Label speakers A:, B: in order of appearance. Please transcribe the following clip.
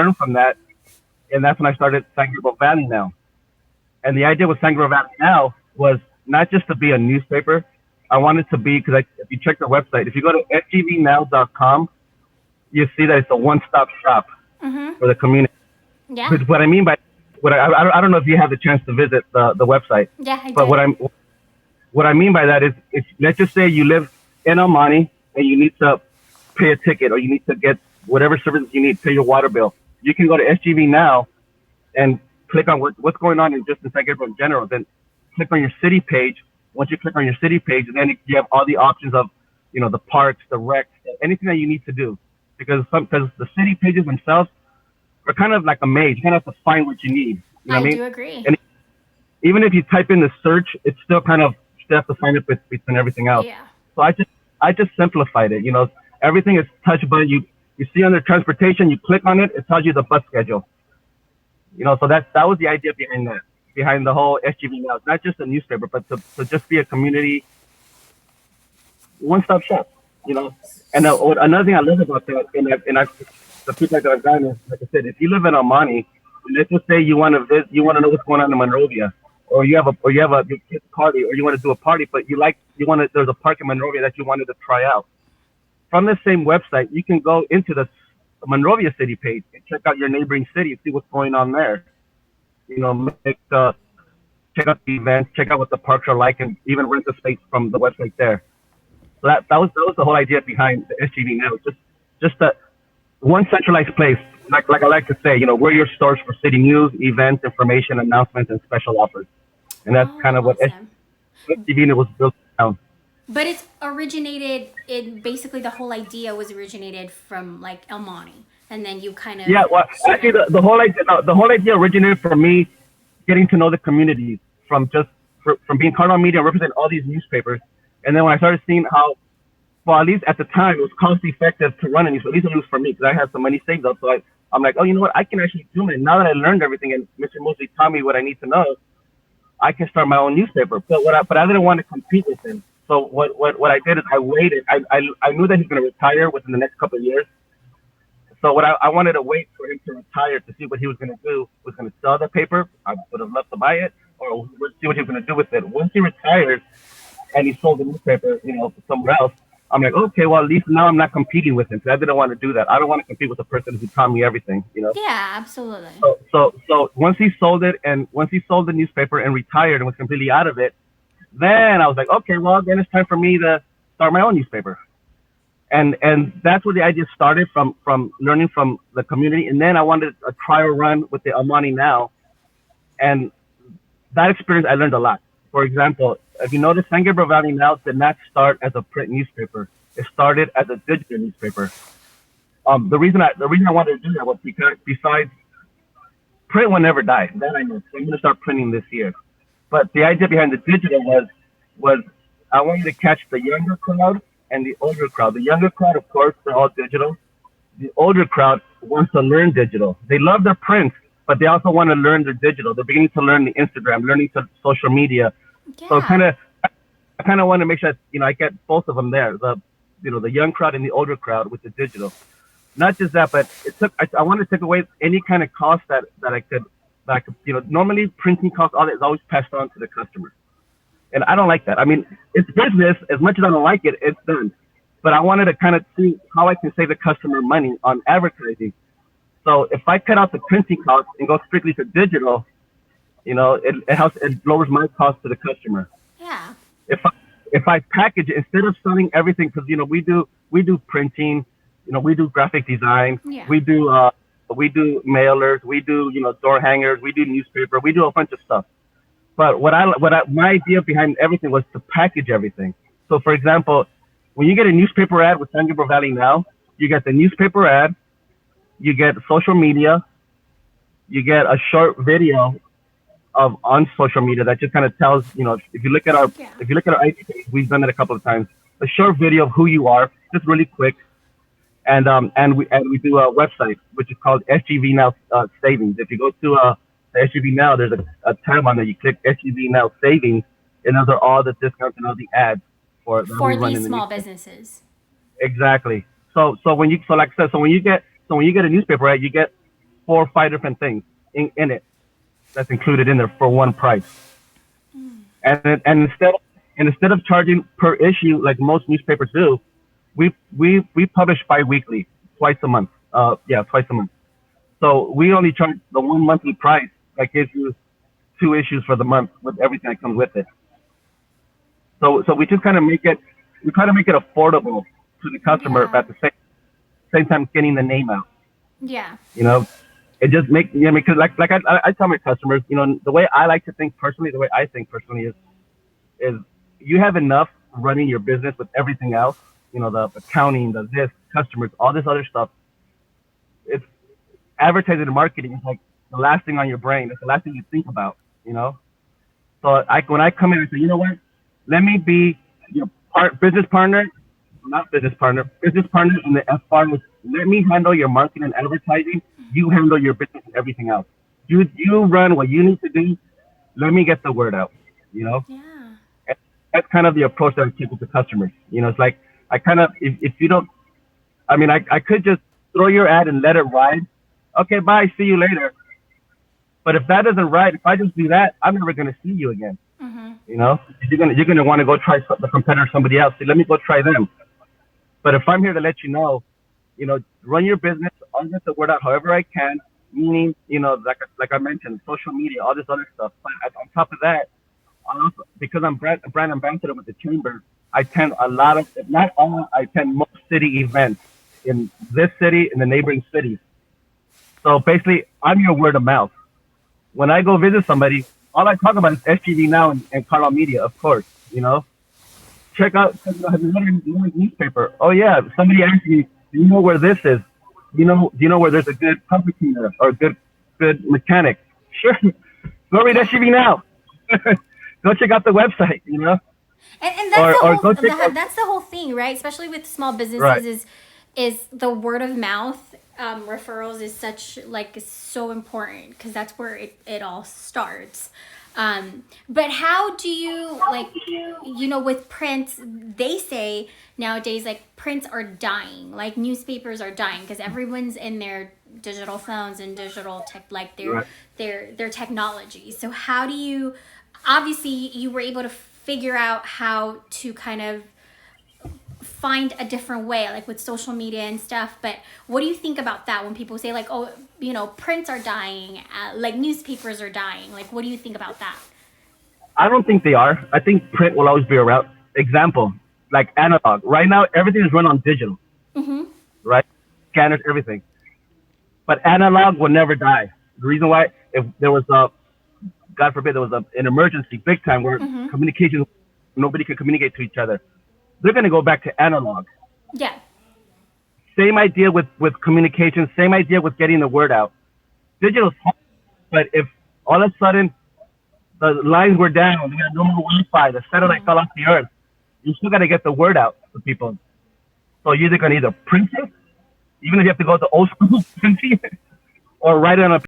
A: learned from that, and that's when I started San Gabriel Valley Now. And the idea with San Gabriel Valley Now was not just to be a newspaper. I wanted to be, because if you check the website, if you go to sgvnow.com, you see that it's a one-stop shop
B: Mm-hmm.
A: for the community.
B: Yeah.
A: But what I mean by I don't know if you have the chance to visit the website,
B: Yeah, I
A: but
B: did.
A: what I mean by that is, if let's just say you live in Almani and you need to pay a ticket, or you need to get whatever services you need, pay your water bill, you can go to SGV Now and click on what's going on in just in San Gabriel in general. Then click on your city page. Once you click on your city page, then you have all the options of, the parks, the rec, anything that you need to do. Because the city pages themselves are kind of like a maze. You kind of have to find what you need. You know
B: I
A: what I mean?
B: do agree.
A: And even if you type in the search, it's still kind of, you still have to find it between everything else.
B: Yeah.
A: So I just simplified it. Everything is touch button. You see under transportation, you click on it, it tells you the bus schedule. So that was the idea behind that, behind the whole SGV Now. It's not just a newspaper, but to just be a community one-stop shop. You know, and another thing I love about that, the feedback that I've gotten is, like I said, if you live in Almani, let's just say you want to visit, you want to know what's going on in Monrovia, or you have a your kid's party, or you want to do a party, but there's a park in Monrovia that you wanted to try out. From the same website, you can go into the Monrovia city page and check out your neighboring city and see what's going on there. Check out the events, check out what the parks are like, and even rent the space from the website there. So that was the whole idea behind the SGV Now. Just that one centralized place, like I like to say, we're your source for city news, events, information, announcements, and special offers. And that's
B: Oh,
A: kind of what
B: awesome.
A: SGV Now was built around.
B: But it's originated. It basically the whole idea was originated from like El Monte, and then you kind of
A: Yeah, well,
B: sort
A: actually,
B: of.
A: the whole idea originated from me getting to know the communities, from being part of media and representing all these newspapers, and then when I started seeing how, well, at least at the time, it was cost effective to run a newspaper. At least it was for me, because I had some money saved up. So I'm like, oh, you know what? I can actually do it. Now that I learned everything and Mr. Mosley taught me what I need to know, I can start my own newspaper. But I didn't want to compete with him. So what I did is I waited. I knew that he's going to retire within the next couple of years. So I wanted to wait for him to retire to see what he was going to do. Was going to sell the paper? I would have loved to buy it, or see what he was going to do with it. Once he retired and he sold the newspaper, somewhere else, I'm like, okay, well, at least now I'm not competing with him, because I didn't want to do that. I don't want to compete with the person who taught me everything.
B: Yeah, absolutely.
A: So once he sold it, and once he sold the newspaper and retired and was completely out of it, then I was like, okay, well, then it's time for me to start my own newspaper. And that's where the idea started, from learning from the community. And then I wanted a trial run with the Almani Now, and that experience I learned a lot. For example, if you notice, San Gabriel Valley Now did not start as a print newspaper. It started as a digital newspaper. The reason I wanted to do that was because, besides, print will never die. That I know. So I'm going to start printing this year. But the idea behind the digital was I wanted to catch the younger crowd and the older crowd. The younger crowd, of course, they're all digital. The older crowd wants to learn digital. They love their print, but they also want to learn their digital. They're beginning to learn the Instagram, learning to social media. So
B: Yeah.
A: I kind of want to make sure I get both of them there. The young crowd and the older crowd with the digital. Not just that, but I wanted to take away any kind of cost that I could. Normally printing costs, all that is always passed on to the customer. And I don't like that. I mean, it's business. As much as I don't like it, it's done. But I wanted to kind of see how I can save the customer money on advertising. So if I cut out the printing costs and go strictly to digital, it helps. It lowers my cost to the customer.
B: Yeah.
A: If I, if I package it, instead of selling everything, because we do printing, we do graphic design,
B: Yeah.
A: we do mailers, we do door hangers, we do newspaper, we do a bunch of stuff. But my idea behind everything was to package everything. So, for example, when you get a newspaper ad with San Gabriel Valley Now, you get the newspaper ad, you get social media, you get a short video of on social media that just kind of tells, if you look at our
B: Yeah.
A: if you look at our IG page, we've done it a couple of times. A short video of who you are, just really quick, and we do a website which is called SGV Now Savings. If you go to the SGV Now, there's a tab on there. You click SGV Now Savings, and those are all the discounts and all the ads for that we
B: For
A: run
B: these
A: in the
B: small
A: newspaper.
B: businesses.
A: Exactly. So like I said, so when you get a newspaper ad, you get 4 or 5 different things in it that's included in there for one price. And instead of charging per issue like most newspapers do, we publish bi-weekly, twice a month. Yeah, twice a month. So we only charge the one monthly price that gives you 2 issues for the month with everything that comes with it. So we just kind of we try to make it affordable to the customer, but
B: Yeah.
A: at the same time getting the name out.
B: Yeah.
A: You know, it just make because like I tell my customers, the way I like to think personally, the way I think personally is you have enough running your business with everything else. The accounting, the this customers, all this other stuff. It's advertising and marketing is like the last thing on your brain. It's the last thing you think about. You know, so when I come in, I say, you know what? Let me be your business partner, not business partner in the F bar. Let me handle your marketing and advertising. You handle your business and everything else. You run what you need to do. Let me get the word out. You know,
B: Yeah.
A: And that's kind of the approach that I take with the customers. It's like I kind of if you don't, I mean, I could just throw your ad and let it ride. Okay, bye. See you later. But if that doesn't ride, if I just do that, I'm never gonna see you again.
B: Mm-hmm.
A: You're gonna want to go try the competitor, somebody else. See, let me go try them. But if I'm here to let you know, run your business. I'll get the word out however I can. Meaning, like I mentioned, social media, all this other stuff. But on top of that, I also, because I'm brand ambassador with the chamber, I attend a lot of, if not all, I attend most city events in this city and the neighboring cities. So basically, I'm your word of mouth. When I go visit somebody, all I talk about is SGV Now and Carl Media, of course. Have you read the newspaper? Oh yeah, somebody asked me, do you know where this is? Do you know where there's a good public cleaner or a good mechanic? Sure, go read
B: Yeah.
A: SGV Now. Go check out the website.
B: And
A: Or go check out.
B: that's the whole thing, right? Especially with small
A: Right.
B: businesses, is the word of mouth, referrals is such like is so important because that's where it all starts. But how do you like, with prints? They say nowadays like prints are dying, like newspapers are dying because everyone's in their digital phones and digital tech, like
A: Right.
B: their technology. So how do you? Obviously, you were able to figure out how to kind of find a different way, like with social media and stuff. But what do you think about that when people say like, oh, prints are dying, like newspapers are dying? Like, what do you think about that?
A: I don't think they are. I think print will always be around. Example, like analog. Right now, everything is run on digital,
B: Mm-hmm.
A: right? Scanners, everything. But analog will never die. The reason why, if there was God forbid, there was an emergency, big time, where
B: Mm-hmm.
A: communication, nobody could communicate to each other. They're going to go back to analog.
B: Yeah.
A: Same idea with communication. Same idea with getting the word out. Digital's hard, but if all of a sudden the lines were down, we had no more Wi-Fi, the satellite
B: Mm-hmm.
A: fell off the earth, you still got to get the word out to people. So you're either going to either print it, even if you have to go to old school printing, or write it on a